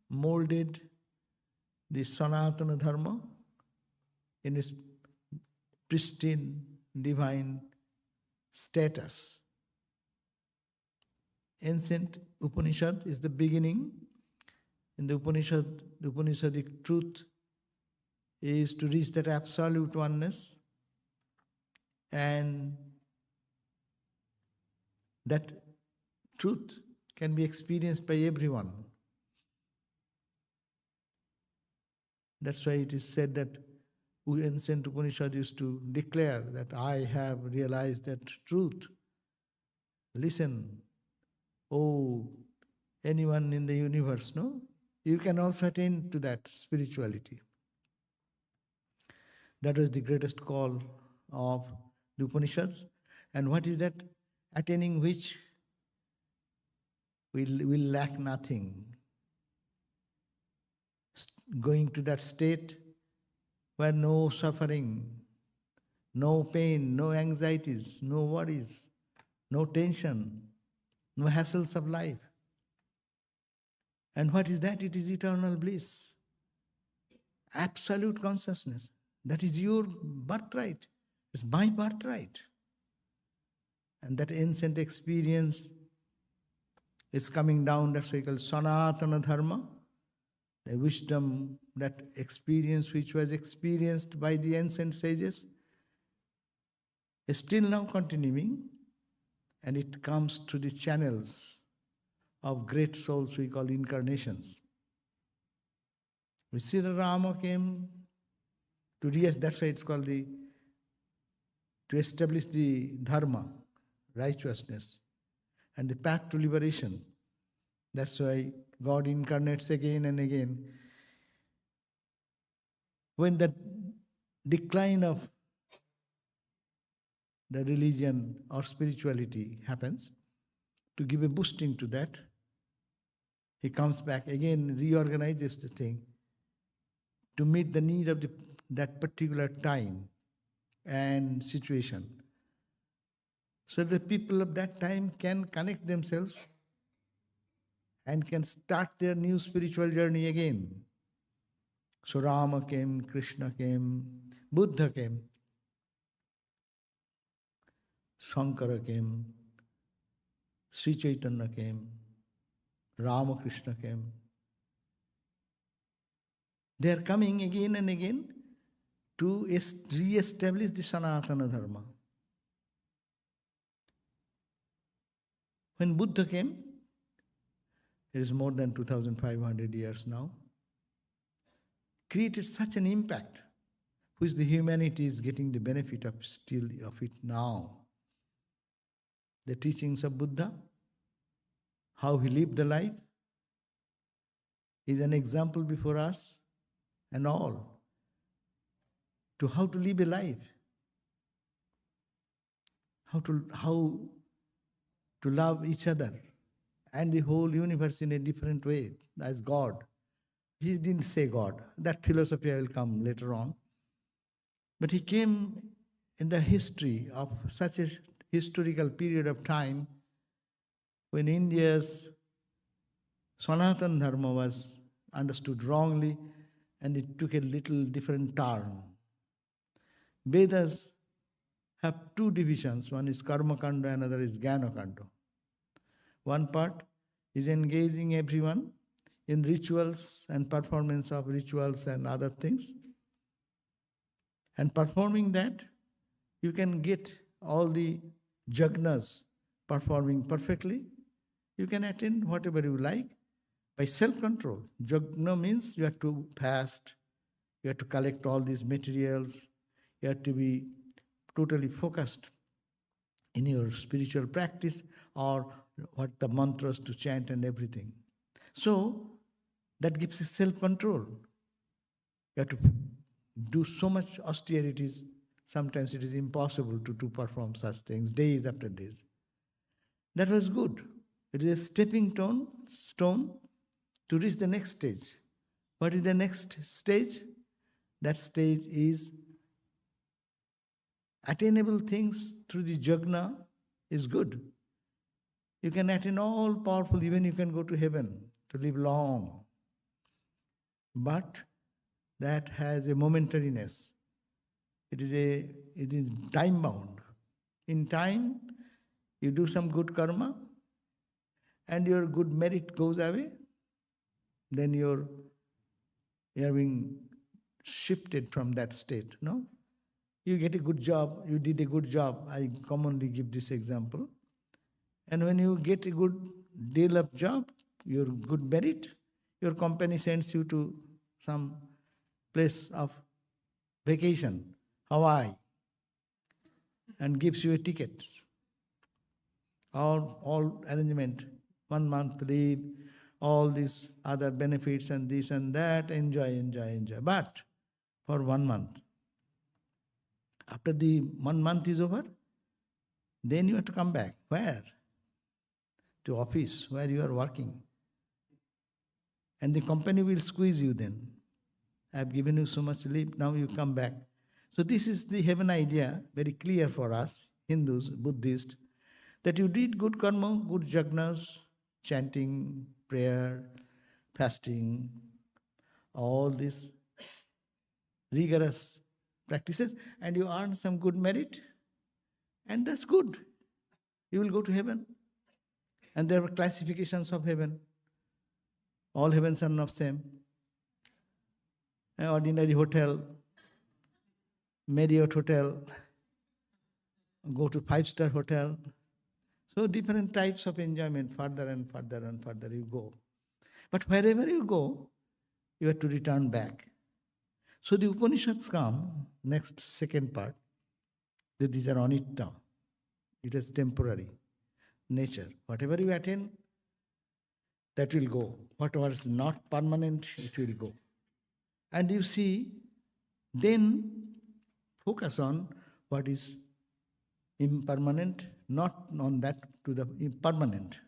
molded the Sanatana Dharma in its pristine, divine status. Ancient Upanishad is the beginning. In the Upanishad, the Upanishadic truth is to reach that absolute oneness, and that truth can be experienced by everyone. That's why it is said that ancient Upanishad used to declare that I have realized that truth. Listen, oh, anyone in the universe, no? You can also attain to that spirituality. That was the greatest call of the Upanishads. And what is that? Attaining which we will lack nothing. Going to that state where no suffering, no pain, no anxieties, no worries, no tension, no hassles of life. And what is that? It is eternal bliss. Absolute consciousness. That is your birthright. It's my birthright. And that ancient experience is coming down, that's why we call Sanatana Dharma, the wisdom, that experience which was experienced by the ancient sages is still now continuing, and it comes through the channels of great souls we call incarnations. We see that Rama came to that's why it's called to establish the dharma, righteousness, and the path to liberation. That's why God incarnates again and again. When the decline of the religion or spirituality happens, to give a boosting to that, he comes back again, reorganizes the thing to meet the need of that particular time and situation. So the people of that time can connect themselves and can start their new spiritual journey again. So Rama came, Krishna came, Buddha came, Shankara came, Sri Chaitanya came, Ramakrishna came. They are coming again and again to re-establish the Sanatana Dharma. When Buddha came, it is more than 2,500 years now, created such an impact, which the humanity is getting the benefit of still of it now. The teachings of Buddha, how he lived the life, is an example before us and all to how to live a life, how to love each other and the whole universe in a different way as God. He didn't say God. That philosophy will come later on. But he came in the history of such a historical period of time when India's Sanatana Dharma was understood wrongly and it took a little different turn. Vedas have two divisions. One is Karma Kanda, another is Jnana Kanda. One part is engaging everyone in rituals and performance of rituals and other things. And performing that, you can get all the jagnas performing perfectly. You can attain whatever you like by self-control. Jagna means you have to fast, you have to collect all these materials, you have to be totally focused in your spiritual practice or what the mantras to chant and everything. So that gives you self-control. You have to do so much austerities. Sometimes it is impossible to perform such things days after days. That was good. It is a stepping stone to reach the next stage. What is the next stage? That stage is attainable things through the jagna is good. You can attain all powerful, even you can go to heaven to live long. but that has a momentariness. It is time bound. In time, you do some good karma, and your good merit goes away. Then you're being shifted from that state. No, you get a good job. You did a good job. I commonly give this example. And when you get a good deal of job, your good merit, your company sends you to some place of vacation, Hawaii, and gives you a ticket. All arrangement, 1 month leave, all these other benefits and this and that, enjoy. But for 1 month. After the 1 month is over, then you have to come back. Where? To office where you are working. And the company will squeeze you then. I have given you so much leave, now you come back. So this is the heaven idea, very clear for us, Hindus, Buddhists, that you did good karma, good jagnas, chanting, prayer, fasting, all these rigorous practices, and you earn some good merit, and that's good. You will go to heaven. And there are classifications of heaven. All heavens are not same. An ordinary hotel, Marriott hotel, go to 5-star hotel. So different types of enjoyment, further and further you go. But wherever you go, you have to return back. So the Upanishads come, next second part, that these are anitta. It is temporary nature. Whatever you attain, that will go. Whatever is not permanent, it will go. And you see, then focus on what is impermanent, not on that to the permanent.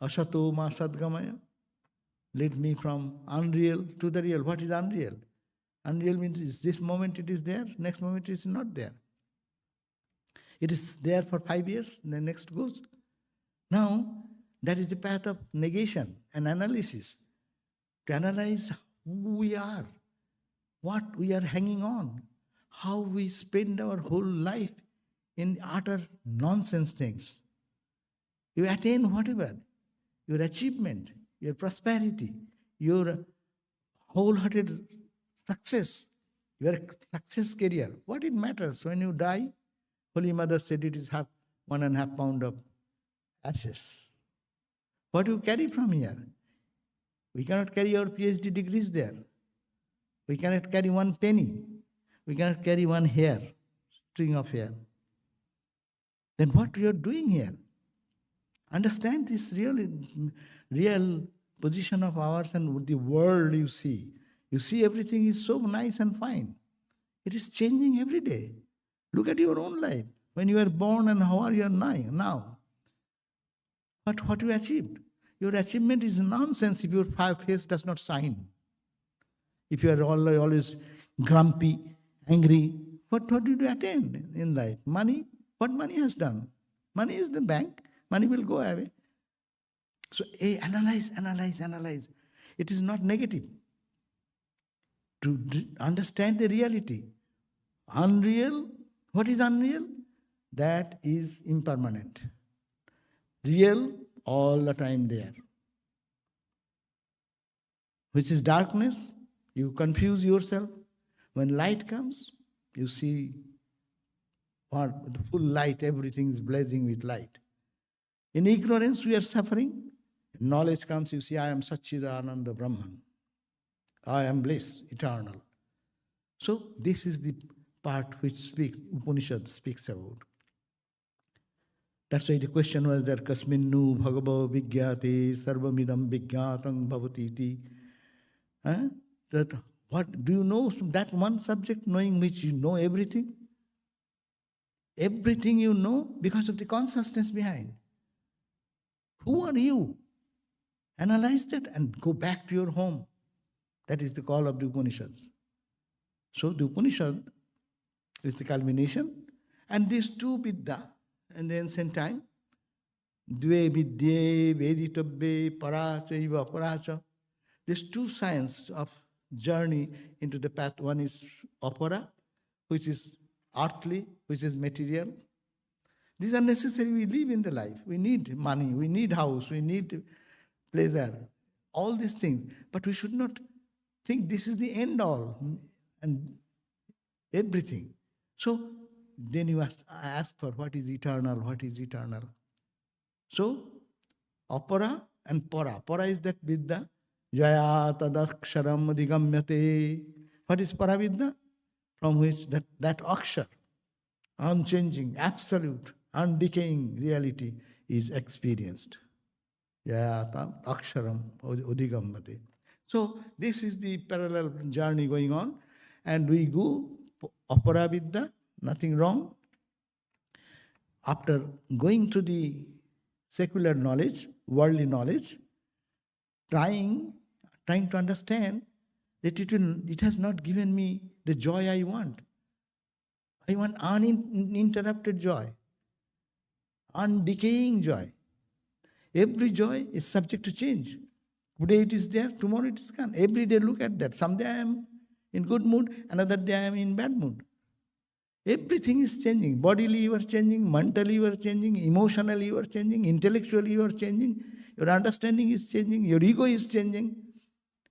Asato ma sadgamaya. Lead me from unreal to the real. What is unreal? Unreal means is this moment it is there, next moment it is not there. It is there for 5 years, then next goes. Now, that is the path of negation and analysis. To analyze who we are, what we are hanging on, how we spend our whole life in utter nonsense things. You attain whatever, your achievement, your prosperity, your wholehearted success, your success career. What it matters when you die? Holy Mother said it is 1.5 pound of ashes. What do you carry from here? We cannot carry our PhD degrees there. We cannot carry 1 penny. We cannot carry 1 hair, string of hair. Then what we are doing here? Understand this real position of ours and the world you see. You see everything is so nice and fine. It is changing every day. Look at your own life. When you were born and how are you now? What you achieved? Your achievement is nonsense if your face does not shine. If you are always grumpy, angry, what did you attain in life? Money? What money has done? Money is the bank. Money will go away. So analyze. It is not negative. To understand the reality. Unreal, what is unreal? That is impermanent. Real, all the time there. Which is darkness, you confuse yourself. When light comes, you see the full light, everything is blazing with light. In ignorance, we are suffering. In knowledge comes, you see, I am Satchidananda Brahman. I am bliss, eternal. So this is the part which Upanishad speaks about. That's why the question was there, Kasminnu Bhagavo Vigyate Sarvamidam Vigyatam Bhavatiti. That what do you know that one subject knowing which you know everything? Everything you know because of the consciousness behind. Who are you? Analyze that and go back to your home. That is the call of the Upanishads. So the Upanishad is the culmination. And these two Vidya in the ancient time, Dve Vidye Veditabbe Parachaiva Paracha. There's two signs of journey into the path. One is opera, which is earthly, which is material. These are necessary. We live in the life. We need money, we need house, we need pleasure, all these things. But we should not think this is the end all and everything. So then you ask for what is eternal, what is eternal. So opera and para. Para is that vidya. Jaya tadaksharam digamyate. What is paravidya? From which that akshar, unchanging, absolute, undecaying reality is experienced. Jaya aksharam odigamyate. So this is the parallel journey going on. And we go opera vidya, nothing wrong. After going to the secular knowledge, worldly knowledge, trying to understand that it has not given me the joy I want. I want uninterrupted joy, undecaying joy. Every joy is subject to change. Today it is there, tomorrow it is gone. Every day look at that. Someday I am in good mood, another day I am in bad mood. Everything is changing. Bodily you are changing, mentally you are changing, emotionally you are changing, intellectually you are changing, your understanding is changing, your ego is changing.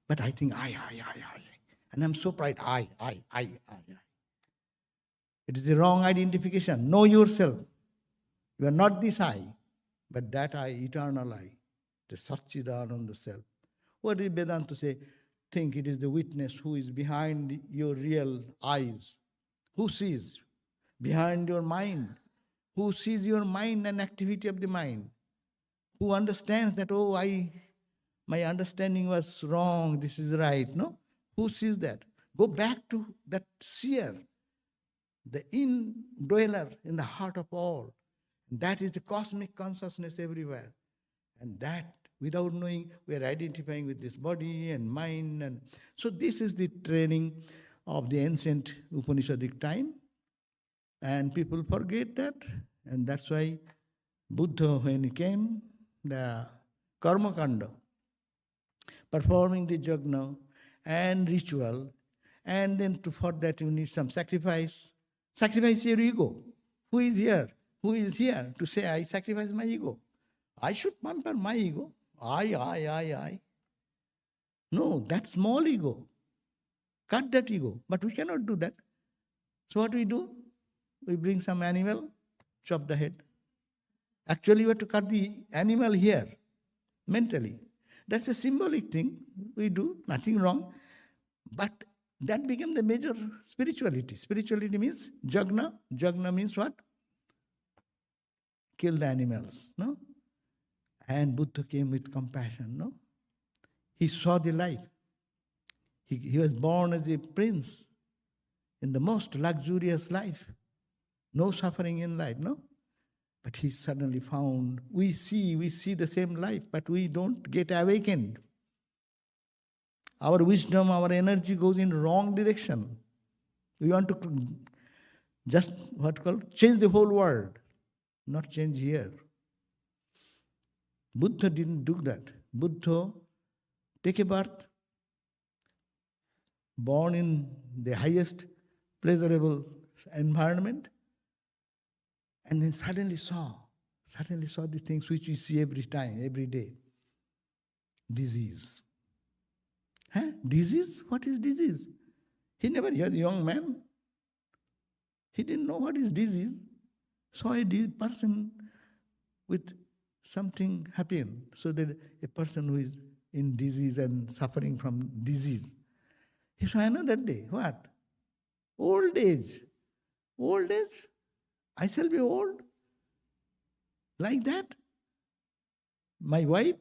But I think I. And I'm so proud, I. It is a wrong identification. Know yourself. You are not this I, but that I, eternal I, the Satchidananda self. What did Vedanta say? Think it is the witness who is behind your real eyes. Who sees? Behind your mind. Who sees your mind and activity of the mind? Who understands that, oh, my understanding was wrong, this is right, no? Who sees that? Go back to that seer, the indweller in the heart of all. That is the cosmic consciousness everywhere. And that, without knowing, we are identifying with this body and mind. And so this is the training of the ancient Upanishadic time. And people forget that. And that's why Buddha, when he came, the karma kanda, performing the yajna and ritual, and then for that you need some sacrifice. Sacrifice your ego. Who is here? Who is here to say, I sacrifice my ego? I should pamper my ego. I. No, that small ego. Cut that ego. But we cannot do that. So what we do? We bring some animal, chop the head. Actually, we have to cut the animal here, mentally. That's a symbolic thing we do, nothing wrong. But that became the major spirituality. Spirituality means yajna. Yajna means what? Kill the animals, no? And Buddha came with compassion, no? He saw the life. He was born as a prince in the most luxurious life. No suffering in life, no? But he suddenly found, we see the same life, but we don't get awakened. Our wisdom, our energy goes in wrong direction. We want to just, change the whole world, not change here. Buddha didn't do that. Buddha take a birth, born in the highest pleasurable environment, and then suddenly saw the things which we see every time, every day. Disease. Disease? What is disease? He was a young man. He didn't know what is disease. Saw a person with something happen. So that a person who is in disease and suffering from disease. He saw another day. What? Old age. Old age? I shall be old? Like that? My wife?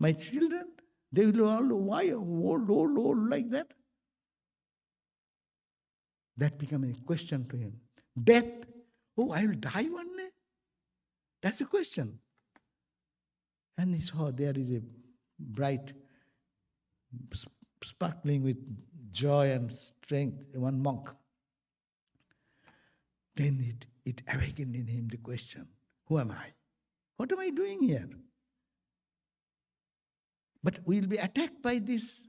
My children? They will all, why old like that? That became a question to him. Death? Oh, I will die one day? That's a question. And he saw there is a bright, sparkling with joy and strength, one monk. Then it awakened in him the question, who am I? What am I doing here? But we will be attacked by this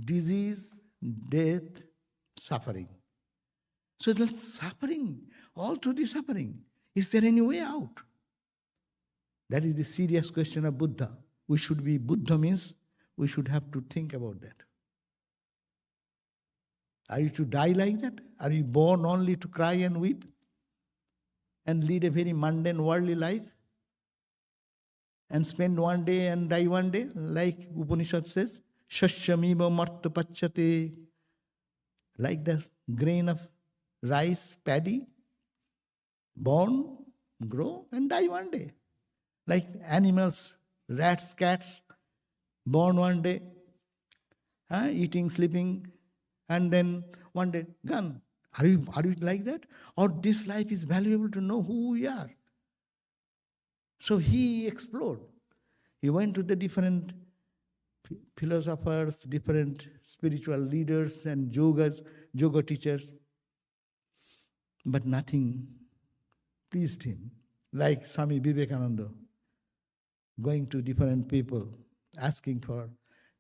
disease, death, suffering. So the suffering, all through the suffering, is there any way out? That is the serious question of Buddha. We should be, Buddha means we should have to think about that. Are you to die like that? Are you born only to cry and weep and lead a very mundane worldly life and spend one day and die one day, like Upanishad says, Shashyamiva marta pachyate, like the grain of rice, paddy, born, grow and die one day. Like animals, rats, cats, born one day, eating, sleeping, and then one day gone. Are you like that? Or this life is valuable to know who we are? So he explored. He went to the different philosophers, different spiritual leaders and yoga teachers, but nothing pleased him. Like Swami Vivekananda, going to different people, asking for,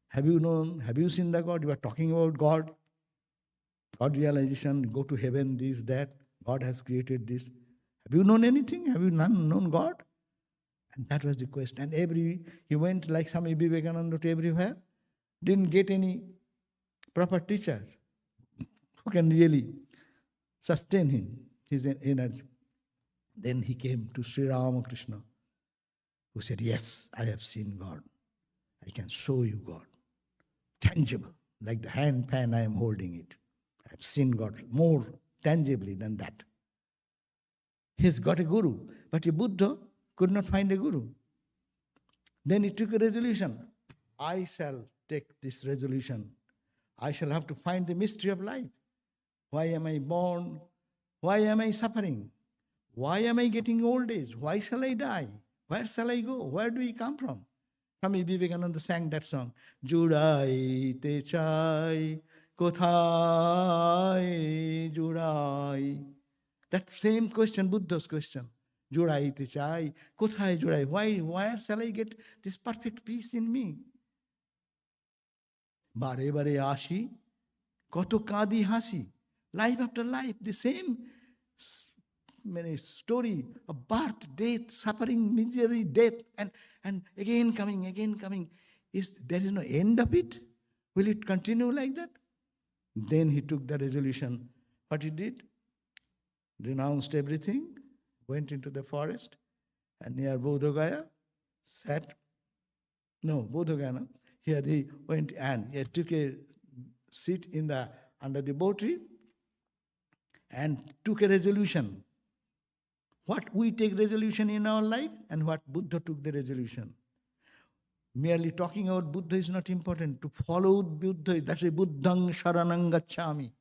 have you seen the God? You are talking about God. God realization, go to heaven, this, that. God has created this. Have you known anything? Have you known God? And that was the question. And he went like Swami Vivekananda to everywhere. Didn't get any proper teacher who can really sustain him, his energy. Then he came to Sri Ramakrishna, who said, yes, I have seen God. I can show you God. Tangible, like the hand pan I am holding it. I have seen God more tangibly than that. He's got a guru, but a Buddha could not find a guru. Then he took a resolution. I shall take this resolution. I shall have to find the mystery of life. Why am I born? Why am I suffering? Why am I getting old age? Why shall I die? Where shall I go? Where do we come from? Swami Vivekananda sang that song. Judai te chai, kothai judai. That same question, Buddha's question. Judai te chai, kothai judai. Where shall I get this perfect peace in me? Bare bare ashi, koto kadi hasi. Life after life, the same story of birth, death, suffering, misery, death, and again coming. There is no end of it? Will it continue like that? Then he took the resolution. What he did? Renounced everything, went into the forest, and near Bodhagaya sat. No, Bodhagaya, no. Here he went and he took a seat under the bo tree and took a resolution. What we take resolution in our life and what Buddha took the resolution. Merely talking about Buddha is not important. To follow Buddha, that's a Buddhang Sharanang Gacchami.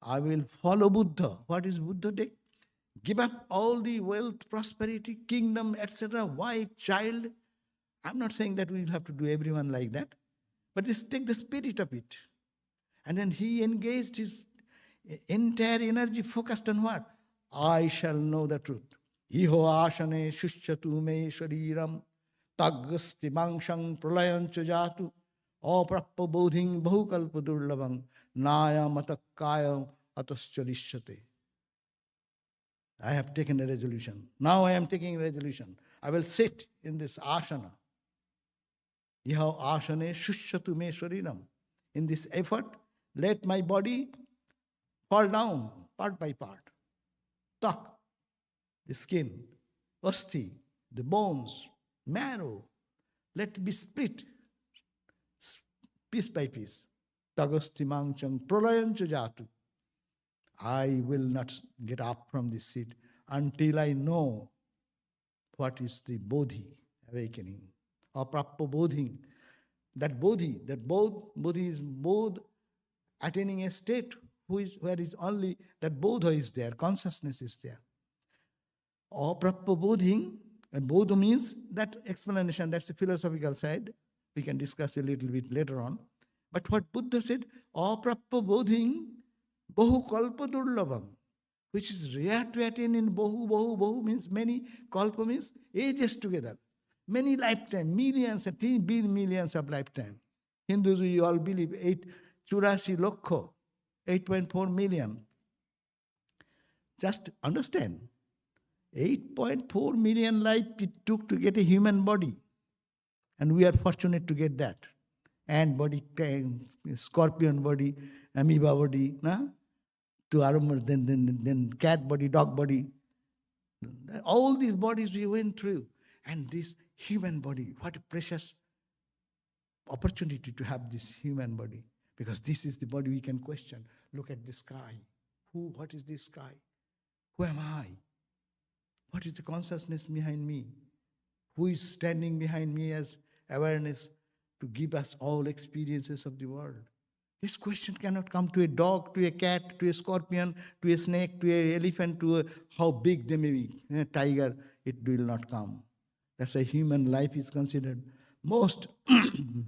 I will follow Buddha. What is Buddha take? Give up all the wealth, prosperity, kingdom, etc., wife, child. I'm not saying that we'll have to do everyone like that, but just take the spirit of it. And then he engaged his entire energy focused on what? I shall know the truth. Iho ashane shushchatu me shariram taggasti mangshang pralayancha jatu aprappa bodhing bahukalpa durlabang naya matakaya ataschadishyate. I have taken a resolution. Now I am taking a resolution. I will sit in this asana. Iho ashane shushchatu me shariram. In this effort, let my body fall down part by part. Talk, the skin, asti, the bones, marrow, let it be split piece by piece. Tagasti mangchang pralayancha jatu. I will not get up from this seat until I know what is the bodhi, awakening, or prappa bodhi. That bodhi is bodh attaining a state where is only that bodha is there, consciousness is there. Or prappa bodhi, and bodha means that explanation, that's the philosophical side. We can discuss a little bit later on. But what Buddha said, aprappa bodhing bahu kalpa durlabham, which is rare to attain in bahu means many, kalpa means ages together. Many lifetime, millions and millions of lifetime. Hindus, we all believe 84 lakh, 8.4 million. Just understand, 8.4 million life it took to get a human body. And we are fortunate to get that. Ant body, scorpion body, amoeba body, to then cat body, dog body. All these bodies we went through. And this human body, what a precious opportunity to have this human body. Because this is the body we can question. Look at the sky. What is this sky? Who am I? What is the consciousness behind me? Who is standing behind me as awareness to give us all experiences of the world? This question cannot come to a dog, to a cat, to a scorpion, to a snake, to an elephant, to how big they may be. A tiger, it will not come. That's why human life is considered most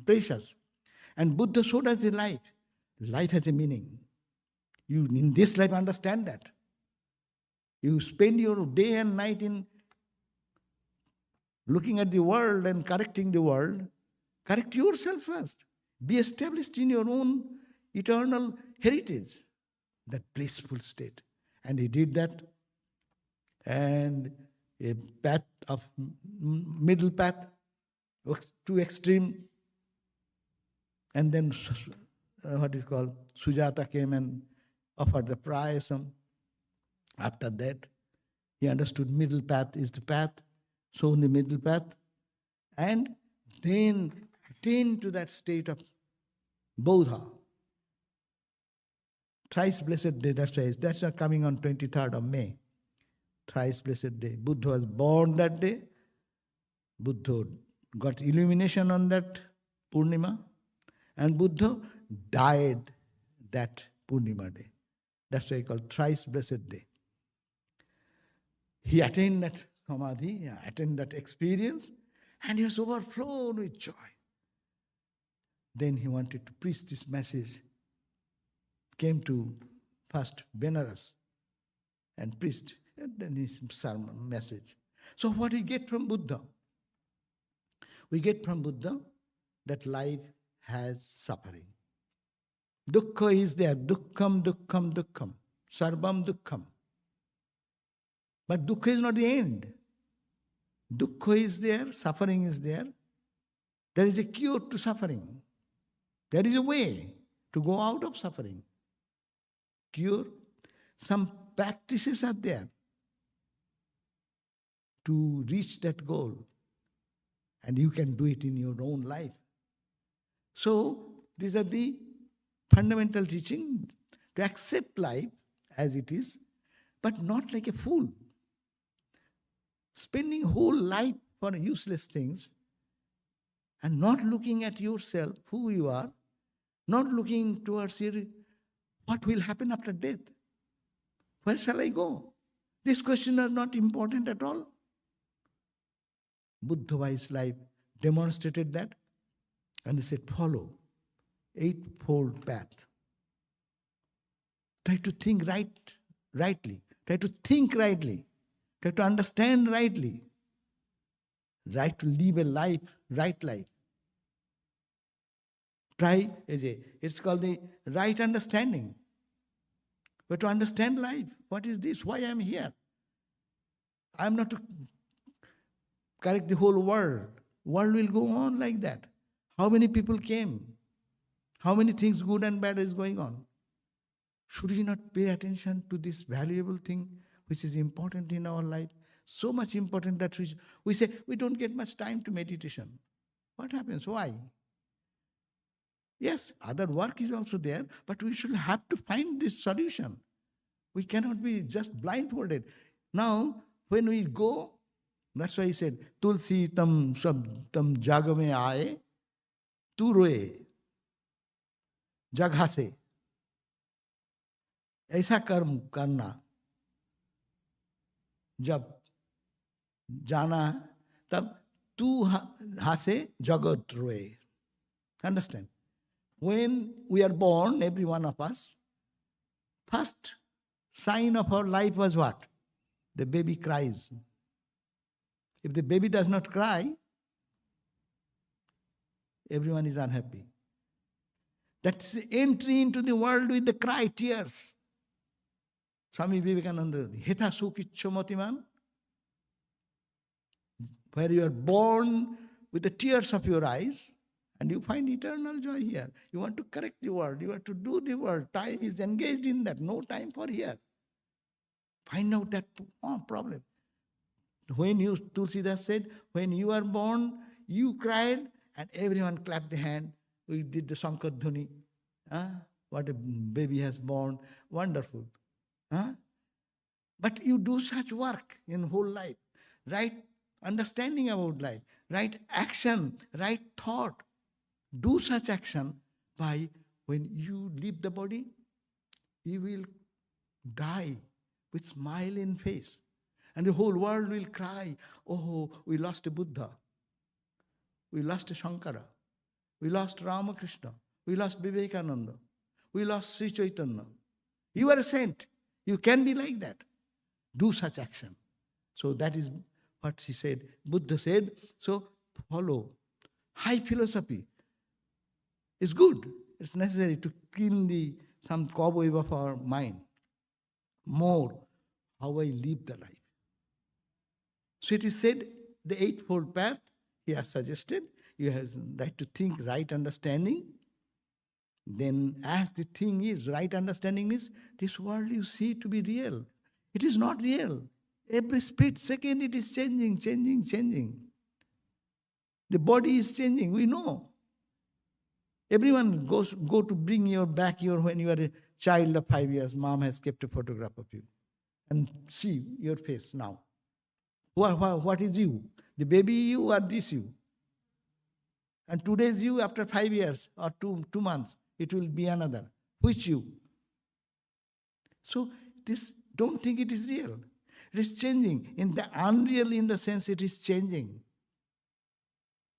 precious. And Buddha showed us a life. Life has a meaning. You in this life understand that. You spend your day and night in looking at the world and correcting the world. Correct yourself first. Be established in your own eternal heritage, that blissful state. And he did that. And a path of middle path, too extreme. And then what is called Sujata came and offered the prayasam. After that, he understood middle path is the path, so in the middle path, and then attain to that state of Bodha. Thrice blessed day, that's not coming on 23rd of May. Thrice blessed day. Buddha was born that day. Buddha got illumination on that Purnima. And Buddha died that Purnima day. That's why he called thrice blessed day. He attained that samadhi, attained that experience, and he was overflown with joy. Then he wanted to preach this message. Came to first Benares and preached, and then his sermon message. So what we get from Buddha? We get from Buddha that life has suffering. Dukkha is there. Dukkham, dukkham, dukkham. Sarvam dukkham. But dukkha is not the end. Dukkha is there, suffering is there. There is a cure to suffering. There is a way to go out of suffering. Cure. Some practices are there to reach that goal. And you can do it in your own life. So, these are the fundamental teaching, to accept life as it is, but not like a fool. Spending whole life for useless things and not looking at yourself, who you are, not looking towards what will happen after death. Where shall I go? These questions are not important at all. Buddha-wise life demonstrated that, and he said, follow eightfold path. Try to think rightly. Try to think rightly. Try to understand rightly. Right to live a life, right life. Try, it's called the right understanding. But to understand life, what is this? Why I am here? I am not to correct the whole world. World will go on like that. How many people came? How many things good and bad is going on? Should we not pay attention to this valuable thing which is important in our life? So much important that we say we don't get much time to meditation. What happens? Why? Yes, other work is also there, but we should have to find this solution. We cannot be just blindfolded. Now, when we go, that's why he said, Tulsi tam jagame aaye, tu roye, जगह से ऐसा कर्म करना जब जाना तब तू हंसे जगत रोए. Understand? When we are born, every one of us, first sign of our life was what? The baby cries. If the baby does not cry, everyone is unhappy. That's entry into the world with the cry, tears. Swami Vivekananda, Heta Sukichomatiman, where you are born with the tears of your eyes, and you find eternal joy here. You want to correct the world, you want to do the world. Time is engaged in that, no time for here. Find out that problem. When you, Tulsidas said, when you are born, you cried, and everyone clapped the hand. We did the Sankar Dhuni. What a baby has born. Wonderful. But you do such work in whole life. Right understanding about life. Right action. Right thought. Do such action by when you leave the body, you will die with smile in face. And the whole world will cry, oh, we lost a Buddha. We lost a Shankara. We lost Ramakrishna. We lost Vivekananda. We lost Sri Chaitanya. You are a saint. You can be like that. Do such action. So that is what she said. Buddha said, so follow. High philosophy is good. It's necessary to kill some cobweb of our mind. More, how I live the life. So it is said, the Eightfold Path, he has suggested, you have right to think, right understanding. Then as the thing is, right understanding means, this world you see to be real. It is not real. Every split second it is changing, changing, changing. The body is changing, we know. Everyone go to bring your back when you are a child of 5 years, mom has kept a photograph of you. And see your face now. What is you? The baby you or this you? And today's you after 5 years or 2 months, it will be another. Which you? So this, don't think it is real. It is changing. In the unreal, in the sense it is changing.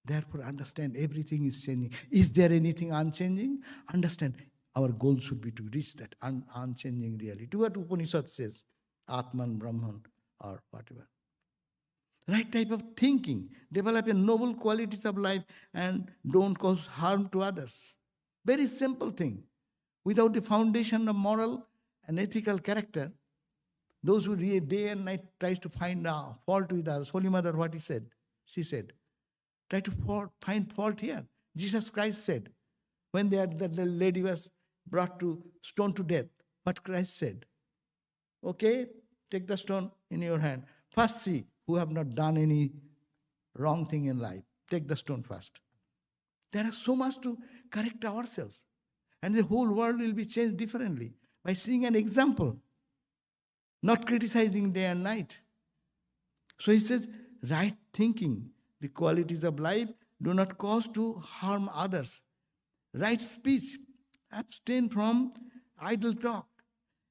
Therefore, understand everything is changing. Is there anything unchanging? Understand, our goal should be to reach that unchanging reality. What Upanishad says, Atman, Brahman, or whatever. Right type of thinking. Develop a noble qualities of life and don't cause harm to others. Very simple thing. Without the foundation of moral and ethical character, those who day and night tries to find fault with others. Holy Mother, what she said, try to find fault here. Jesus Christ said, when the lady was brought to stone to death, what Christ said? Okay, take the stone in your hand. First see who have not done any wrong thing in life. Take the stone first. There is so much to correct ourselves. And the whole world will be changed differently by seeing an example, not criticizing day and night. So he says, right thinking, the qualities of life do not cause to harm others. Right speech, abstain from idle talk,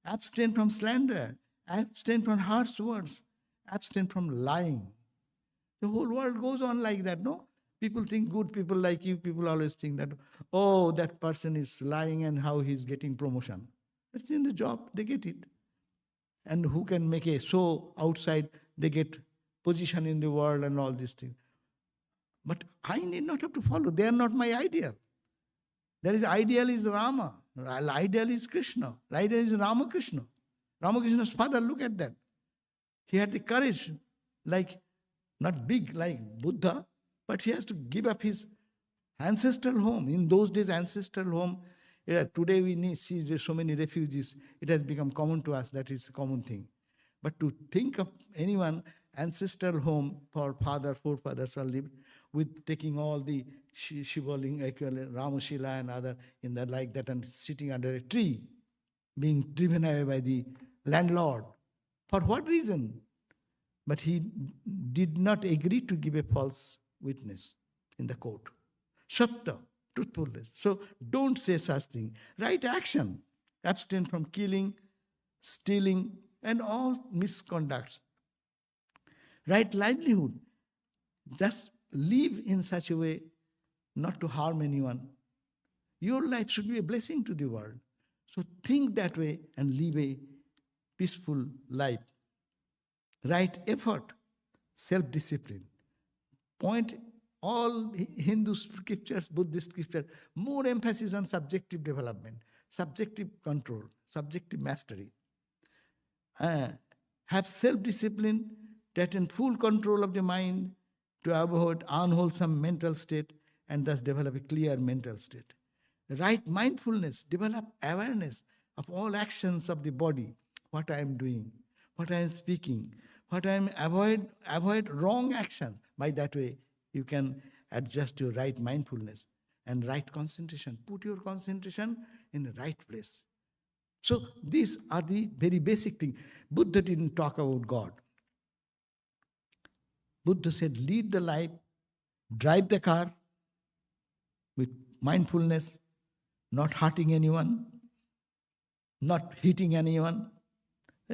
abstain from slander, abstain from harsh words, abstain from lying. The whole world goes on like that, no? People think, good people like you, people always think that, oh, that person is lying and how he's getting promotion. It's in the job, they get it. And who can make a show outside, they get position in the world and all these things. But I need not have to follow. They are not my ideal. There is ideal is Rama. Ideal is Krishna. Ideal is Ramakrishna. Ramakrishna's father, look at that. He had the courage, like, not big like Buddha, but he has to give up his ancestral home. In those days, ancestral home, today we see so many refugees. It has become common to us, that is a common thing. But to think of anyone, ancestral home for forefathers are lived, with taking all the Shivaling, Ramashila and other in that like that, and sitting under a tree, being driven away by the landlord. For what reason? But he did not agree to give a false witness in the court. Satta, truthfulness. So don't say such thing. Right action. Abstain from killing, stealing, and all misconducts. Right livelihood. Just live in such a way not to harm anyone. Your life should be a blessing to the world. So think that way and live a peaceful life. Right effort, self-discipline. Point all Hindu scriptures, Buddhist scriptures, more emphasis on subjective development, subjective control, subjective mastery. Have self-discipline to attain full control of the mind to avoid unwholesome mental state and thus develop a clear mental state. Right mindfulness, develop awareness of all actions of the body, what I am doing, what I am speaking, what I am avoid wrong actions. By that way, you can adjust your right mindfulness and right concentration. Put your concentration in the right place. So these are the very basic things. Buddha didn't talk about God. Buddha said, lead the life, drive the car with mindfulness, not hurting anyone, not hitting anyone.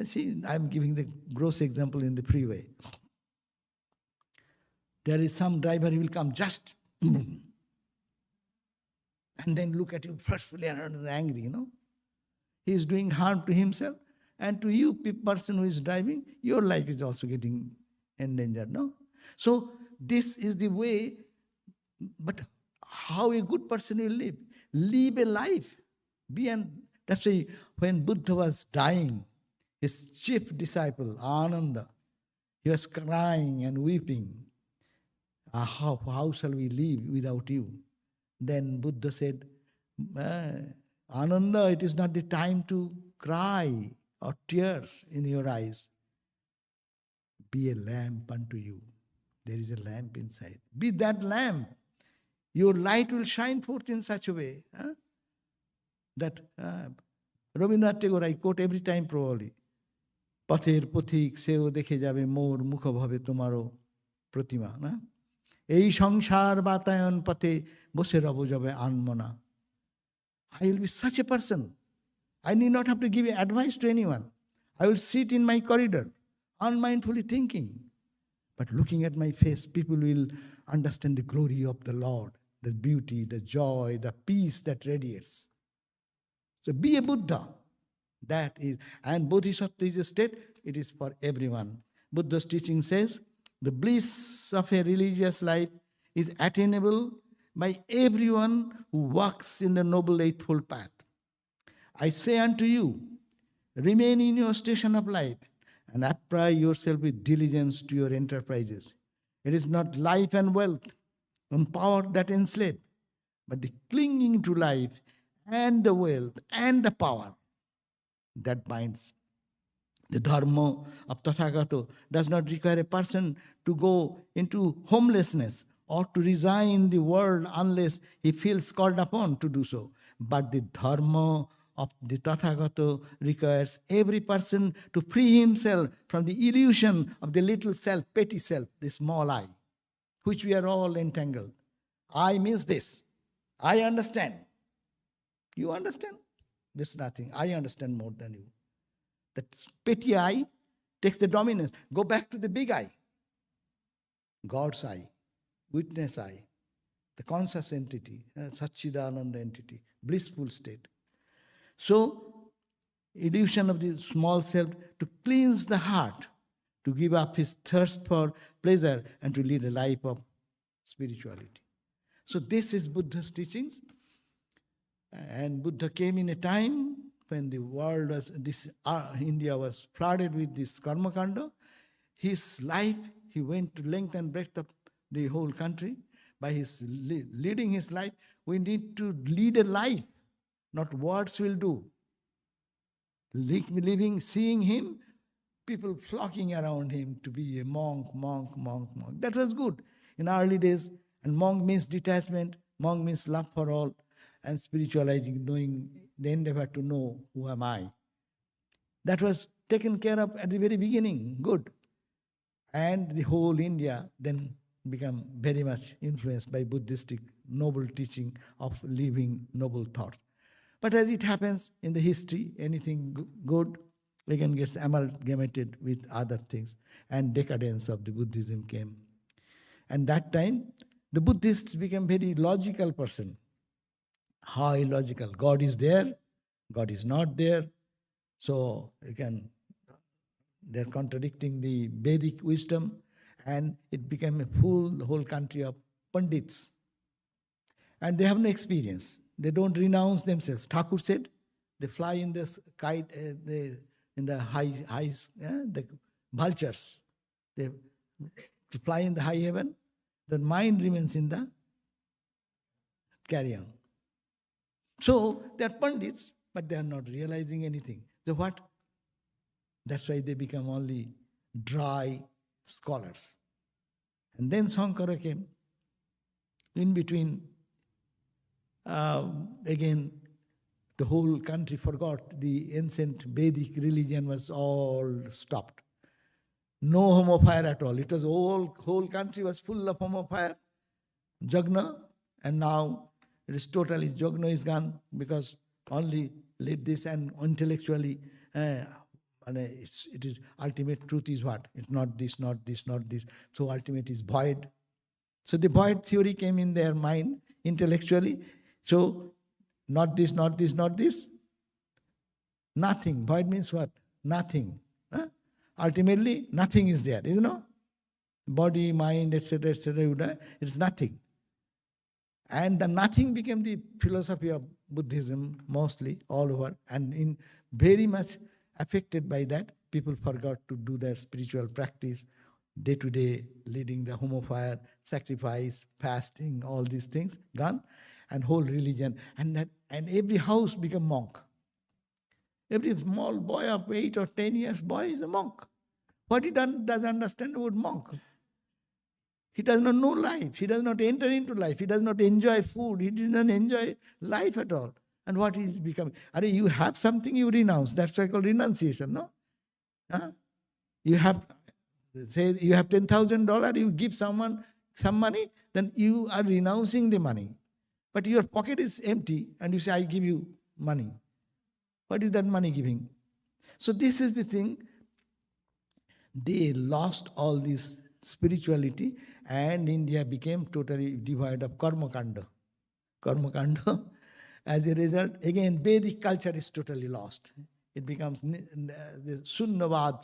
See, I'm giving the gross example in the freeway. There is some driver who will come just and then look at you forcefully and angry, He is doing harm to himself, and to you, person who is driving, your life is also getting endangered, no? So this is the way, but how a good person will live? Live a life. That's why when Buddha was dying, his chief disciple, Ananda, he was crying and weeping. How shall we live without you? Then Buddha said, Ananda, it is not the time to cry or tears in your eyes. Be a lamp unto you. There is a lamp inside. Be that lamp. Your light will shine forth in such a way that Rabindranath Tagore, I quote every time probably, পথের পথিক সেও দেখে যাবে মোর মুখভাবে তোমারও প্রতিমা, না? এই সংসার বাতায়ন পথে বসে রব যাবে আনমনা. I will be such a person. I need not have to give advice to anyone. I will sit in my corridor, unmindfully thinking. But looking at my face, people will understand the glory of the Lord, the beauty, the joy, the peace that radiates. So be a Buddha. That is, and Bodhisattva is a state, it is for everyone. Buddha's teaching says, the bliss of a religious life is attainable by everyone who walks in the Noble Eightfold Path. I say unto you, remain in your station of life and apply yourself with diligence to your enterprises. It is not life and wealth and power that enslave, but the clinging to life and the wealth and the power that binds. The dharma of Tathagata does not require a person to go into homelessness or to resign the world unless he feels called upon to do so. But the dharma of the Tathagata requires every person to free himself from the illusion of the little self, petty self, the small I, which we are all entangled. I means this. I understand. You understand? There's nothing. I understand more than you. That petty I takes the dominance. Go back to the big I. God's I, witness I, the conscious entity, Satchidananda entity, blissful state. So, illusion of the small self to cleanse the heart, to give up his thirst for pleasure and to lead a life of spirituality. So this is Buddha's teachings. And Buddha came in a time when the world was, India was flooded with this karmakanda. His life, he went to length and breadth of the whole country. By his leading his life, we need to lead a life, not words will do. Living, seeing him, people flocking around him to be a monk. That was good. In early days, and monk means detachment, monk means love for all, and spiritualizing, knowing the endeavor to know who am I. That was taken care of at the very beginning, good. And the whole India then became very much influenced by Buddhistic noble teaching of living noble thoughts. But as it happens in the history, anything good again gets amalgamated with other things, and decadence of the Buddhism came. And that time, the Buddhists became very logical person. How illogical? God is there, God is not there. So they're contradicting the Vedic wisdom, and it became a full, the whole country of Pandits, and they have no experience. They don't renounce themselves. Thakur said, they fly in the kite, in the high, the vultures. They fly in the high heaven. The mind remains in the carrion. So they are Pandits, but they are not realizing anything. So what? That's why they become only dry scholars. And then Sankara came. In between, again, the whole country forgot. The ancient Vedic religion was all stopped. No homo fire at all. It was whole country was full of homo fire, Jagna, and now it is totally, Jagna is gone because only let this and intellectually, it is ultimate truth is what? It's not this, not this, not this. So ultimate is void. So the void theory came in their mind intellectually. So not this, not this, not this. Nothing. Void means what? Nothing. Huh? Ultimately, nothing is there, you know? Body, mind, etc., it's nothing. And the nothing became the philosophy of Buddhism mostly all over, and in very much affected by that, people forgot to do their spiritual practice, day to day, leading the homo fire, sacrifice, fasting, all these things gone, and whole religion, and every house became monk. Every small boy of 8 or 10 years boy is a monk. What he doesn't understand about monk? He does not know life. He does not enter into life. He does not enjoy food. He does not enjoy life at all. And what is becoming? You have something, you renounce. That's why called renunciation, no? Huh? You have, say, you have $10,000, you give someone some money, then you are renouncing the money. But your pocket is empty, and you say, I give you money. What is that money giving? So this is the thing. They lost all this spirituality, and India became totally devoid of karma kanda. Karma kanda. As a result, again, Vedic culture is totally lost. It becomes the Sunnavad.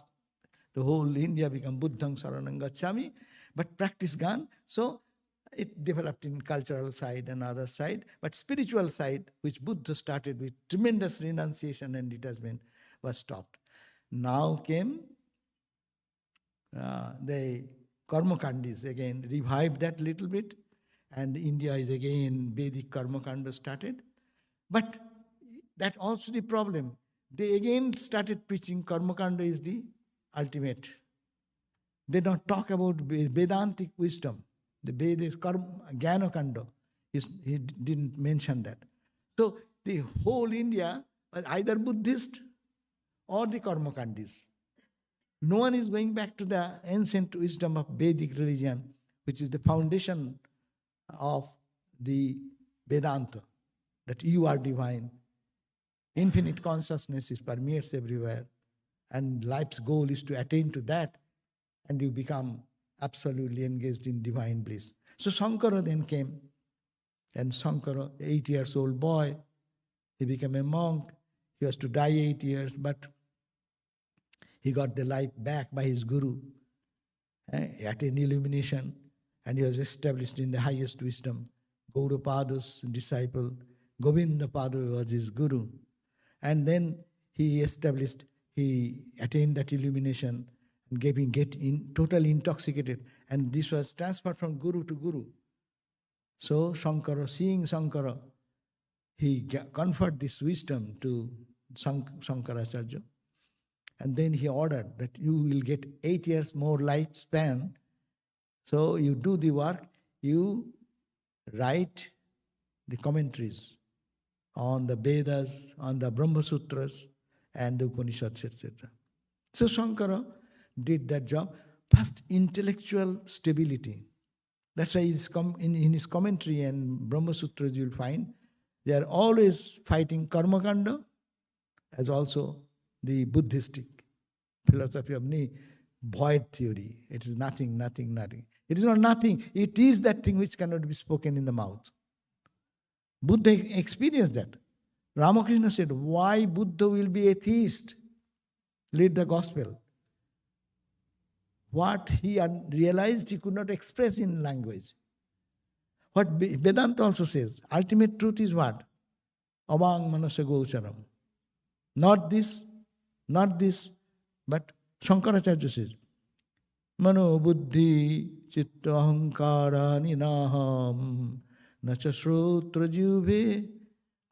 The whole India becomes Buddhang Saranam Gacchami, but practice gone. So it developed in cultural side and other side, but spiritual side, which Buddha started with tremendous renunciation and detachment, was stopped. Now came the Karmakandis again, revived that little bit, and India is again, Vedic Karmakanda started. But that also the problem. They again started preaching Karmakanda is the ultimate. They don't talk about Vedantic wisdom. The Veda is Jnanakanda. He didn't mention that. So the whole India was either Buddhist or the Karmakandis. No one is going back to the ancient wisdom of Vedic religion, which is the foundation of the Vedanta, that you are divine. Infinite consciousness is permeates everywhere, and life's goal is to attain to that, and you become absolutely engaged in divine bliss. So Sankara then came, and Sankara, 8 years old boy, he became a monk. He was to die 8 years, but he got the life back by his guru, he attained illumination, and he was established in the highest wisdom. Gaudapada's disciple, Govindapada was his guru. And then he attained that illumination and totally intoxicated. And this was transferred from guru to guru. So Sankara, seeing Sankara, he conferred this wisdom to Shankaracharya. And then he ordered that you will get 8 years more lifespan. So you do the work, you write the commentaries on the Vedas, on the Brahma Sutras, and the Upanishads, etc. So Shankara did that job. First, intellectual stability. That's why in his commentary and Brahma Sutras you'll find, they are always fighting Karmakanda as also the Buddhistic philosophy of void theory. It is nothing, nothing, nothing. It is not nothing. It is that thing which cannot be spoken in the mouth. Buddha experienced that. Ramakrishna said, why Buddha will be atheist? Lead the gospel. What he realized he could not express in language. what Vedanta also says, ultimate truth is what? Avang manasa gocharam. Not this, but Shankaracharya says, Mano buddhi chitta ahankara ninaham nacha shrotra jubhe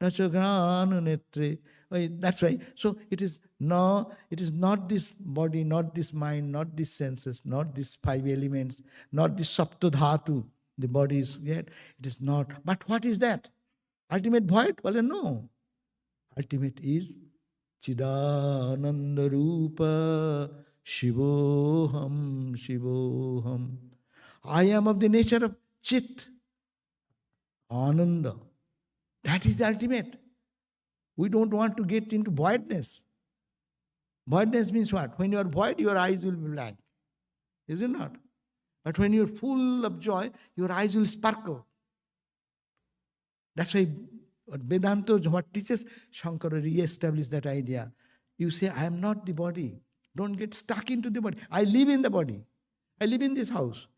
nacha grana netre. That's right. So it is not this body, not this mind, not these senses, not these five elements, not this sapta dhatu. The body is yet. It is not. But what is that? Ultimate void? Well, no. Ultimate is Chidananda Rupa Shivoham Shivoham. I am of the nature of Chit, Ananda. That is the ultimate. We don't want to get into voidness. Voidness means what? When you are void, your eyes will be blank. Is it not? But when you are full of joy, your eyes will sparkle. That's why Vedanta, what teaches, Shankara re-established that idea. You say, I am not the body. Don't get stuck into the body. I live in the body. I live in this house.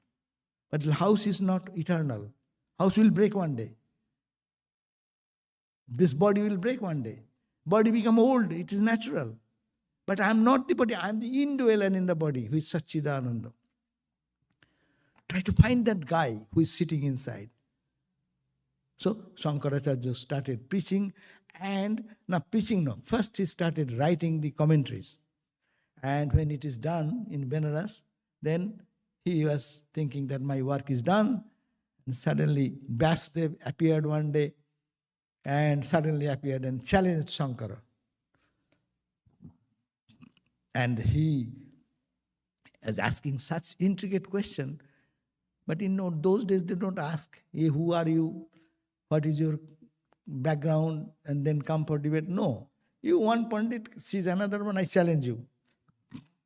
But the house is not eternal. House will break one day. This body will break one day. Body become old. It is natural. But I am not the body. I am the indweller in the body, who is Satchidananda. Try to find that guy who is sitting inside. So Shankaracharya started preaching, and first he started writing the commentaries. And when it is done in Benares, then he was thinking that my work is done. And suddenly Vyasdev appeared one day, and challenged Shankara. And he is asking such intricate question. But in those days they don't ask, hey, who are you? What is your background? And then come for debate. No. You one Pandit sees another one, I challenge you.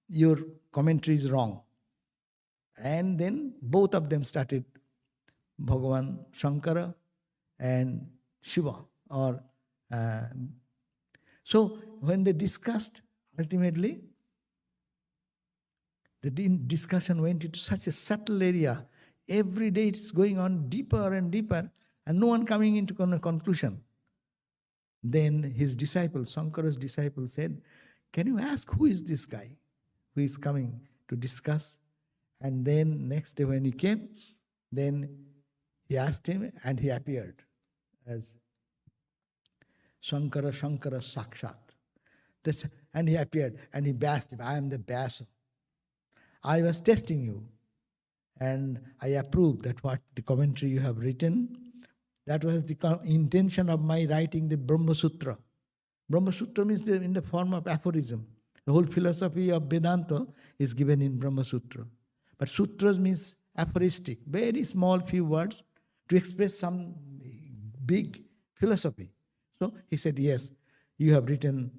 Your commentary is wrong. And then both of them started, Bhagavan Shankara and Shiva. So when they discussed, ultimately, the discussion went into such a subtle area. Every day it's going on deeper and deeper, and no one coming into a conclusion. Then his disciple, Shankara's disciple, said, can you ask who is this guy who is coming to discuss? And then next day when he came, then he asked him, and he appeared as Shankara Sakshat. And he appeared, and he bashed him, I am the Vyasa. I was testing you, and I approve that what the commentary you have written, that was the intention of my writing the Brahma Sutra. Brahma Sutra means in the form of aphorism. The whole philosophy of Vedanta is given in Brahma Sutra. But sutras means aphoristic, very small few words to express some big philosophy. So he said, yes, you have written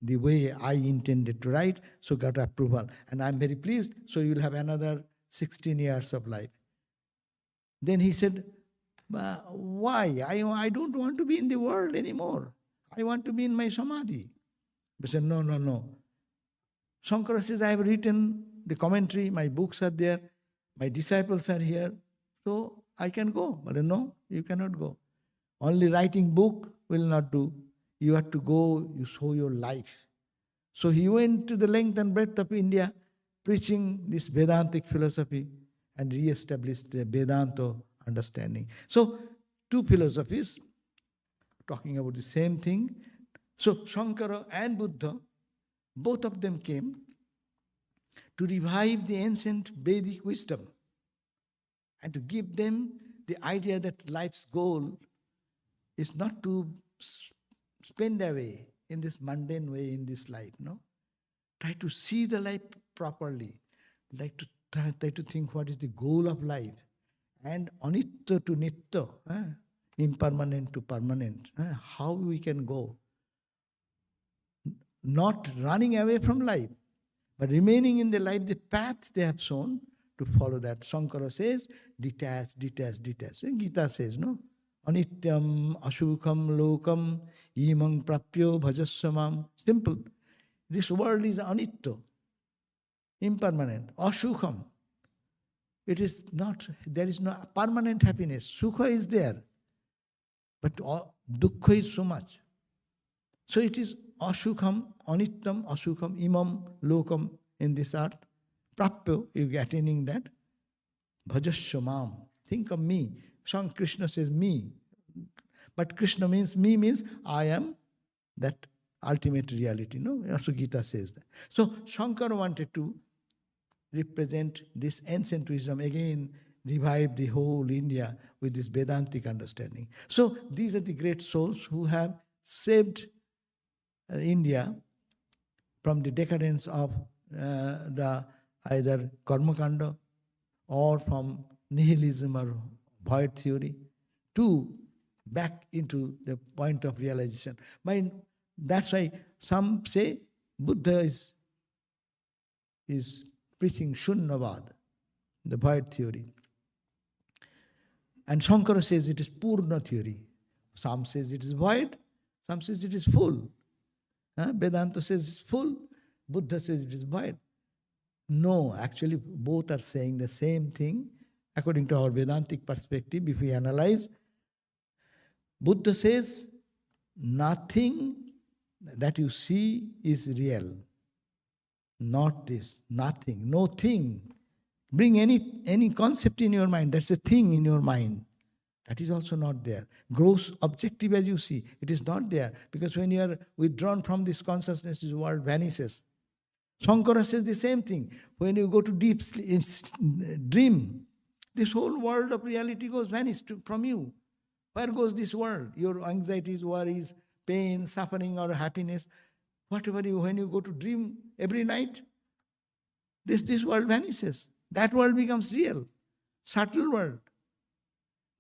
the way I intended to write, so got approval. And I'm very pleased, so you'll have another 16 years of life. Then he said, why? I don't want to be in the world anymore. I want to be in my samadhi. He said, no. Shankara says, I have written the commentary, my books are there, my disciples are here, so I can go. But no, you cannot go. Only writing book will not do. You have to go, you show your life. So he went to the length and breadth of India, preaching this Vedantic philosophy and re-established the Vedanta understanding. So, two philosophies talking about the same thing. So, Shankara and Buddha, both of them came to revive the ancient Vedic wisdom and to give them the idea that life's goal is not to spend away in this mundane way in this life, no? Try to see the life properly. Like to try to think what is the goal of life. And anitya to nitya, impermanent to permanent, how we can go. Not running away from life, but remaining in the life, the path they have shown, to follow that. Shankara says, detach. And Gita says, no? Anityam ashukham lokam imang prapyo bhajassamam. Simple. This world is anitya, impermanent, ashukham. It is not, there is no permanent happiness. Sukha is there, but dukkha is so much. So it is asukham, anittam, asukham, imam, lokam in this earth. Prapyo, you are attaining that. Bhajasya mam. Think of me. Song Krishna says me. But Krishna means, me means I am that ultimate reality. No? Also Gita says that. So Shankara wanted to represent this ancient wisdom, again revive the whole India with this Vedantic understanding. So these are the great souls who have saved India from the decadence of the either karmakanda or from nihilism or void theory to back into the point of realization. That's why some say Buddha is preaching Shunyavad, the void theory. And Shankara says it is Purna theory. Some says it is void, some says it is full. Vedanta says it's full, Buddha says it is void. No, actually both are saying the same thing. According to our Vedantic perspective, if we analyze, Buddha says nothing that you see is real. Not this, nothing, no thing. Bring any concept in your mind, that's a thing in your mind. That is also not there. Gross objective as you see, it is not there. Because when you are withdrawn from this consciousness, this world vanishes. Shankara says the same thing. When you go to deep sleep, dream, this whole world of reality goes vanished from you. Where goes this world? Your anxieties, worries, pain, suffering or happiness, whatever when you go to dream every night, this world vanishes. That world becomes real, subtle world.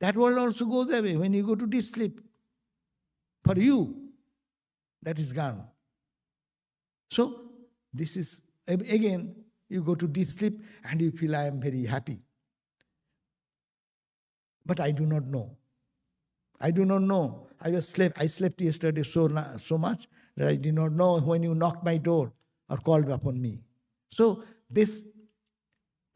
That world also goes away when you go to deep sleep. For you, that is gone. So, this is, again, you go to deep sleep and you feel I am very happy. But I do not know. I do not know. I slept yesterday so much that I did not know when you knocked my door or called upon me. So, this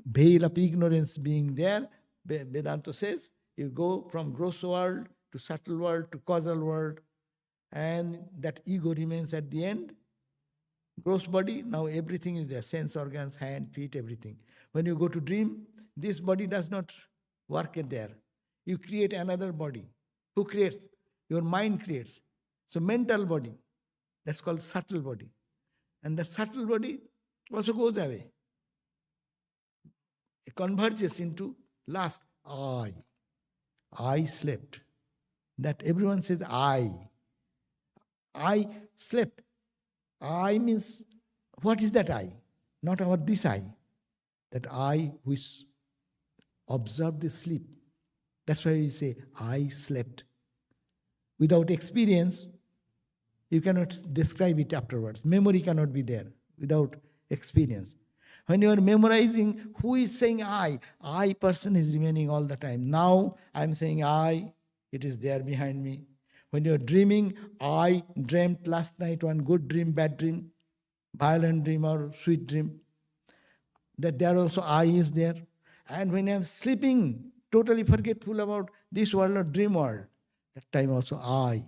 veil of ignorance being there, Vedanta says, you go from gross world to subtle world to causal world, and that ego remains at the end. Gross body, now everything is there, sense organs, hand, feet, everything. When you go to dream, this body does not work there. You create another body. Who creates? Your mind creates. So mental body, that's called subtle body. And the subtle body also goes away. It converges into last, I. I slept. That everyone says I. I slept. I means, what is that I? Not our this I. That I which observed the sleep. That's why we say, I slept. Without experience, you cannot describe it afterwards. Memory cannot be there without experience. When you are memorizing, who is saying I? I person is remaining all the time. Now I am saying I, it is there behind me. When you are dreaming, I dreamt last night one good dream, bad dream, violent dream or sweet dream. That there also I is there. And when I am sleeping, totally forgetful about this world or dream world, that time also I.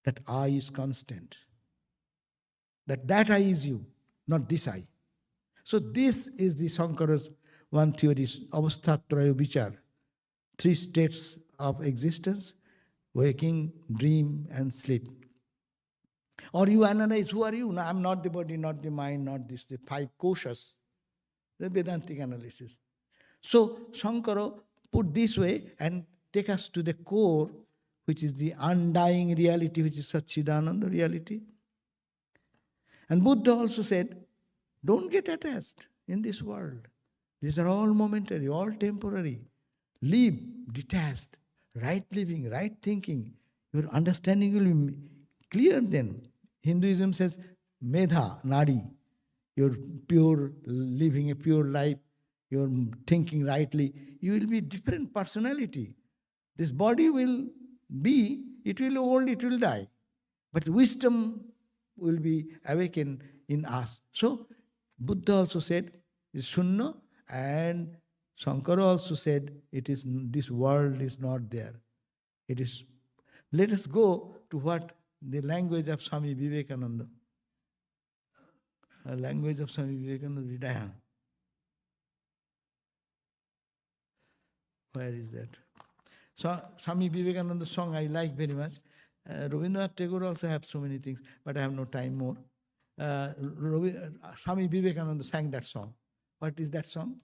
That I is constant. That I is you, not this I. So this is the Shankara's one theory, avasthatraya vichar. 3 states of existence, waking, dream and sleep. Or you analyze, who are you? No, I am not the body, not the mind, not this, the 5 koshas. The Vedantic analysis. So Shankara put this way and take us to the core, which is the undying reality, which is Satchidananda reality. And Buddha also said, don't get attached in this world. These are all momentary, all temporary. Live detached, right living, right thinking. Your understanding will be clear then. Hinduism says, medha, nadi. You're pure, living a pure life. You're thinking rightly. You will be different personality. This body will be, it will old, it will die. But wisdom will be awakened in us. So, Buddha also said, is Shunya and Shankara also said, this world is not there. It is. Let us go to what the language of Swami Vivekananda. Language of Swami Vivekananda. Where is that? So Swami Vivekananda song I like very much. Rabindranath Tagore also have so many things, but I have no time more. Swami Vivekananda sang that song. What is that song?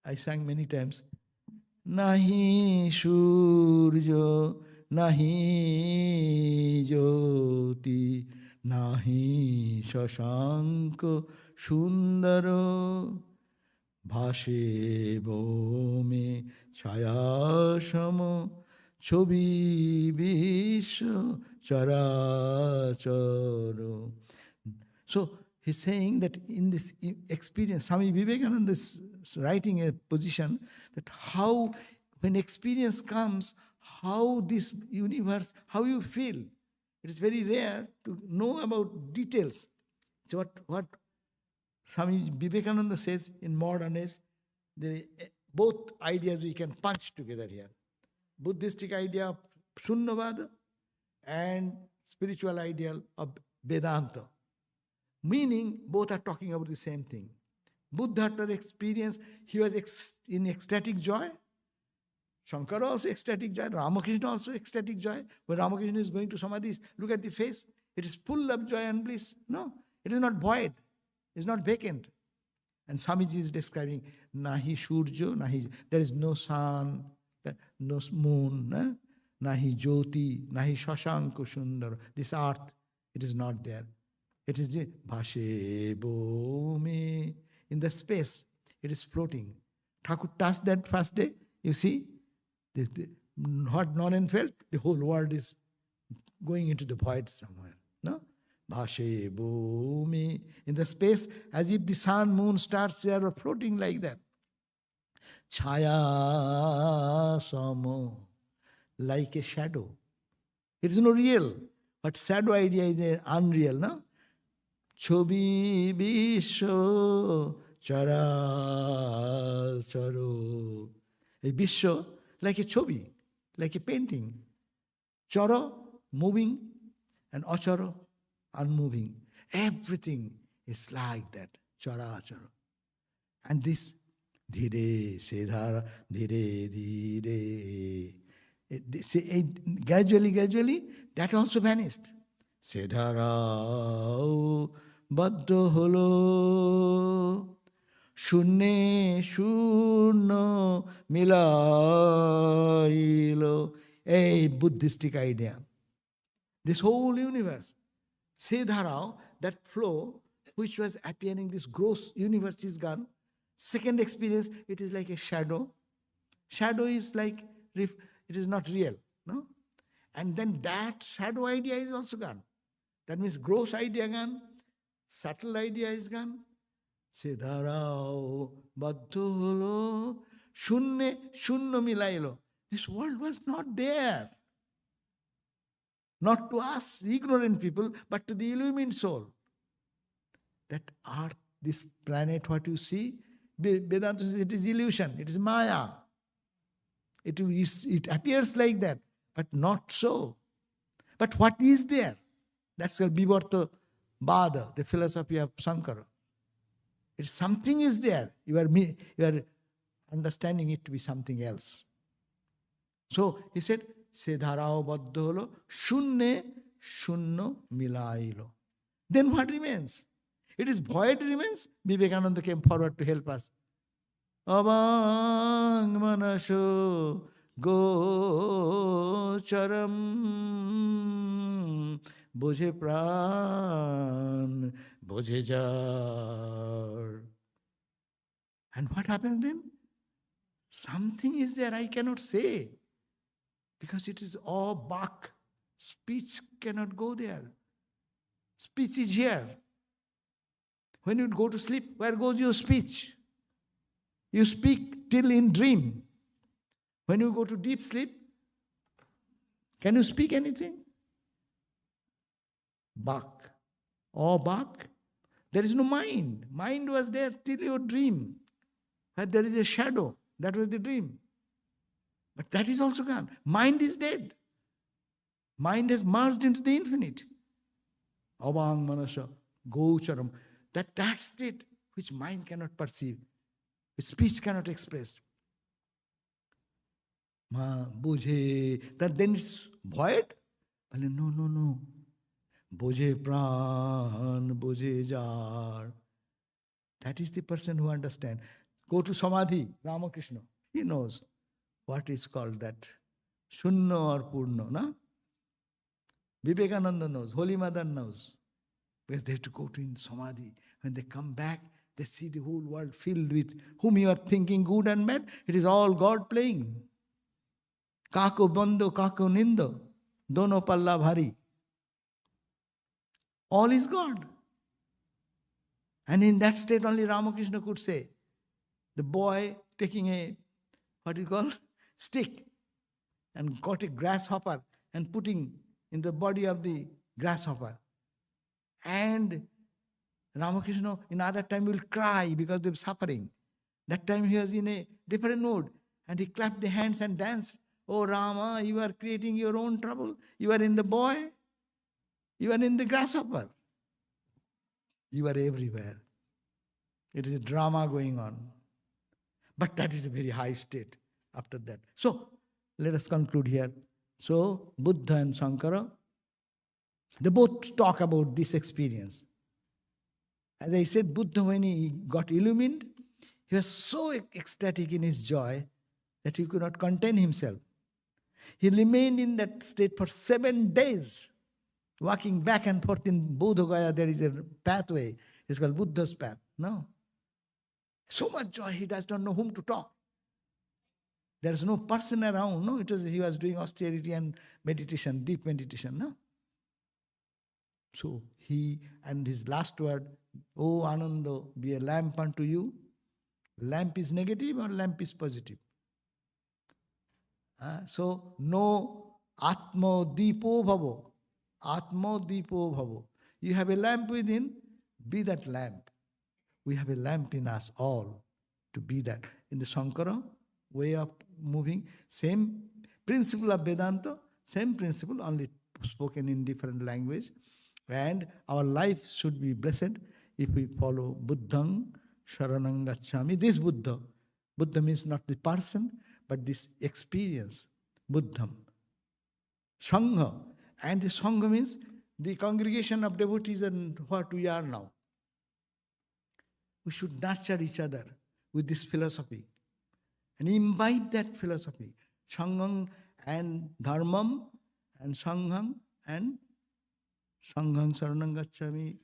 I sang many times. Nahi Surjo, Nahi Jyoti, Nahi Shashanko Sundaro, Bhashe Bhome Chayashamo, Chobi Visho Characharo. So he's saying that in this experience, Swami Vivekananda is writing a position that how, when experience comes, how this universe, how you feel. It is very rare to know about details. So what Swami Vivekananda says in modern age, both ideas we can punch together here. Buddhistic idea of Shunyavada and spiritual ideal of Vedanta. Meaning, both are talking about the same thing. Buddha, after experience, he was in ecstatic joy. Shankara also ecstatic joy. Ramakrishna also ecstatic joy. When Ramakrishna is going to Samadhi, look at the face. It is full of joy and bliss. No, it is not void. It is not vacant. And Swamiji is describing, Nahi Surjo, Nahi, there is no sun, no moon, Nahi Jyoti, Nahi Shashanko Sundar. This earth, it is not there. It is the Bhashe Bhome. In the space, it is floating. Thakur touched that first day, you see, what Noren felt, the whole world is going into the void somewhere. No? Bhashe Bhome. In the space, as if the sun, moon, stars, they are floating like that. Chaya Samo. Like a shadow. It is no real. But shadow idea is unreal, no? Chobi Bisho Chara Charo. A Bisho, like a chobi, like a painting. Charo, moving, and acharo, unmoving. Everything is like that. Chara Charo. And this Dhire, Sedhara, Dhire, Dhire. Gradually, that also vanished. Sedharao Baddho Holo Shunne Shunno Milailo. A Buddhistic idea. This whole universe. Sedharao, that flow which was appearing, this gross universe is gone. Second experience, it is like a shadow. Shadow is like, it is not real. No? And then that shadow idea is also gone. That means gross idea gone, subtle idea is gone. Siddharao Baddholo Shunne Shunno Milailo. This world was not there. Not to us, ignorant people, but to the illumined soul. That earth, this planet, what you see, Vedanta says it is illusion, it is Maya. It appears like that, but not so. But what is there? That's called Vivarta Bada, the philosophy of Sankara. It's something is there. You are understanding it to be something else. So he said, Sedharao Baddholo Shunne Shunno Milailo. Then what remains? It is void remains. Vivekananda came forward to help us. Abang Manasho Gocharam Bojhe Pran Bojhe Jar. And what happens then? Something is there I cannot say. Because it is all Bach. Speech cannot go there. Speech is here. When you go to sleep, where goes your speech? You speak till in dream. When you go to deep sleep, can you speak anything? Bach. All Bach. There is no mind. Mind was there till your dream. But there is a shadow. That was the dream. But that is also gone. Mind is dead. Mind has merged into the infinite. Avang manasa, gocharam. That state which mind cannot perceive, which speech cannot express. Ma bujhe. That then it's void? No. Bujhe pran, bujhe jar. That is the person who understands. Go to Samadhi, Ramakrishna. He knows what is called that. Shunna or Purna, na? Vivekananda knows, Holy Mother knows. Because they have to go to in Samadhi. When they come back, they see the whole world filled with whom you are thinking good and bad. It is all God playing. Kako bando, kako nindo. Dono palla bhari. All is God. And in that state only Ramakrishna could say, the boy taking a, what you call, stick and got a grasshopper and putting in the body of the grasshopper. And Ramakrishna in other time will cry because they were suffering. That time he was in a different mood and he clapped the hands and danced. Oh Rama, you are creating your own trouble. You are in the boy. You are in the grasshopper. You are everywhere. It is a drama going on. But that is a very high state after that. So, let us conclude here. So, Buddha and Sankara, they both talk about this experience. As I said, Buddha, when he got illumined, he was so ecstatic in his joy that he could not contain himself. He remained in that state for 7 days, walking back and forth in Bodh Gaya. There is a pathway. It's called Buddha's path. No. So much joy, he does not know whom to talk. There is no person around. No, he was doing austerity and meditation, deep meditation. No. So he, and his last word, "Oh Ananda, be a lamp unto you." Lamp is negative or lamp is positive? So, no Atma Dipo Bhavo. Atma Dipo Bhavo. You have a lamp within, be that lamp. We have a lamp in us all to be that. In the Sankara way of moving, same principle of Vedanta, same principle, only spoken in different language. And our life should be blessed if we follow Buddhang Sharanang Gacchami. This Buddha. Buddha means not the person, but this experience. Buddham. Sangha. And the Sangha means the congregation of devotees and what we are now. We should nurture each other with this philosophy and imbibe that philosophy. Sangham and Dharmam and Sangham and Sangham Saranang Gacchami,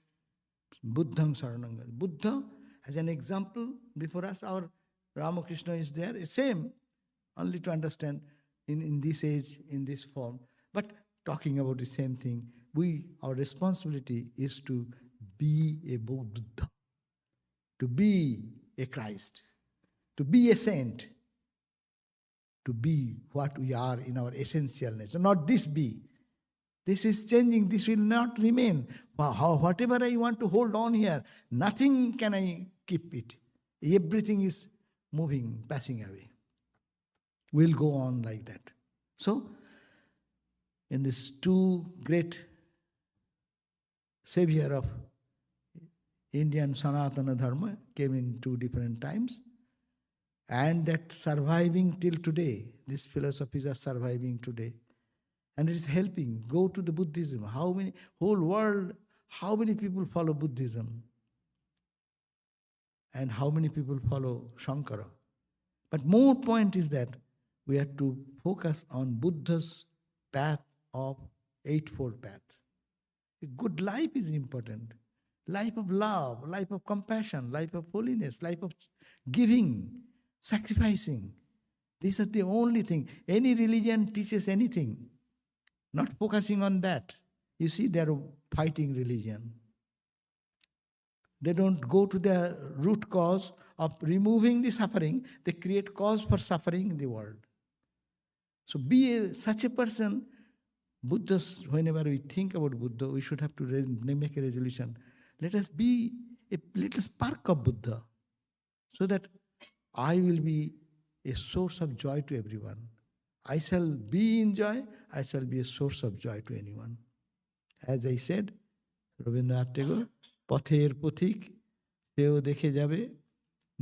Buddham Saranang Gacchami. Buddha as an example before us, our Ramakrishna is there. It's same, only to understand in this age, in this form. But talking about the same thing, our responsibility is to be a Buddha, to be a Christ, to be a saint, to be what we are in our essential nature. Not this be. This is changing. This will not remain. Whatever I want to hold on here, nothing can I keep it. Everything is moving, passing away. We'll go on like that. So, in this two great savior of Indian Sanatana Dharma came in 2 different times, and that surviving till today, these philosophies are surviving today. And it is helping. Go to the Buddhism. Whole world, how many people follow Buddhism? And how many people follow Shankara? But more point is that we have to focus on Buddha's path of Eightfold Path. A good life is important. Life of love, life of compassion, life of holiness, life of giving, sacrificing. These are the only thing. Any religion teaches anything. Not focusing on that. You see, they are fighting religion. They don't go to the root cause of removing the suffering. They create cause for suffering in the world. So such a person. Buddhas, whenever we think about Buddha, we should have to make a resolution. Let us be a little spark of Buddha, so that I will be a source of joy to everyone. I shall be in joy, I shall be a source of joy to anyone. As I said, Rabindranath Tagore, পথের পথিক সেও দেখে যাবে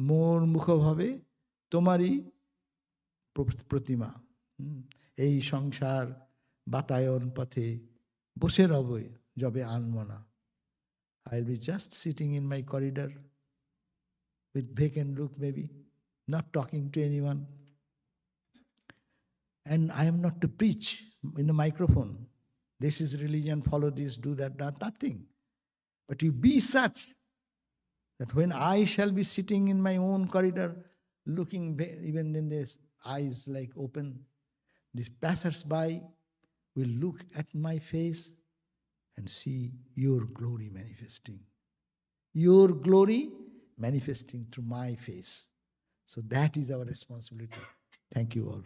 মোর মুখভাবে তোমারই প্রতিমা। এই সংসার বাতায়ন পথে বসে রবে যবে আনমনা। I'll be just sitting in my corridor with vacant look maybe, not talking to anyone. And I am not to preach in a microphone. This is religion, follow this, do that, nothing. But you be such that when I shall be sitting in my own corridor, looking, even then there's eyes like open, these passers-by will look at my face and see your glory manifesting. Your glory manifesting through my face. So that is our responsibility. Thank you all.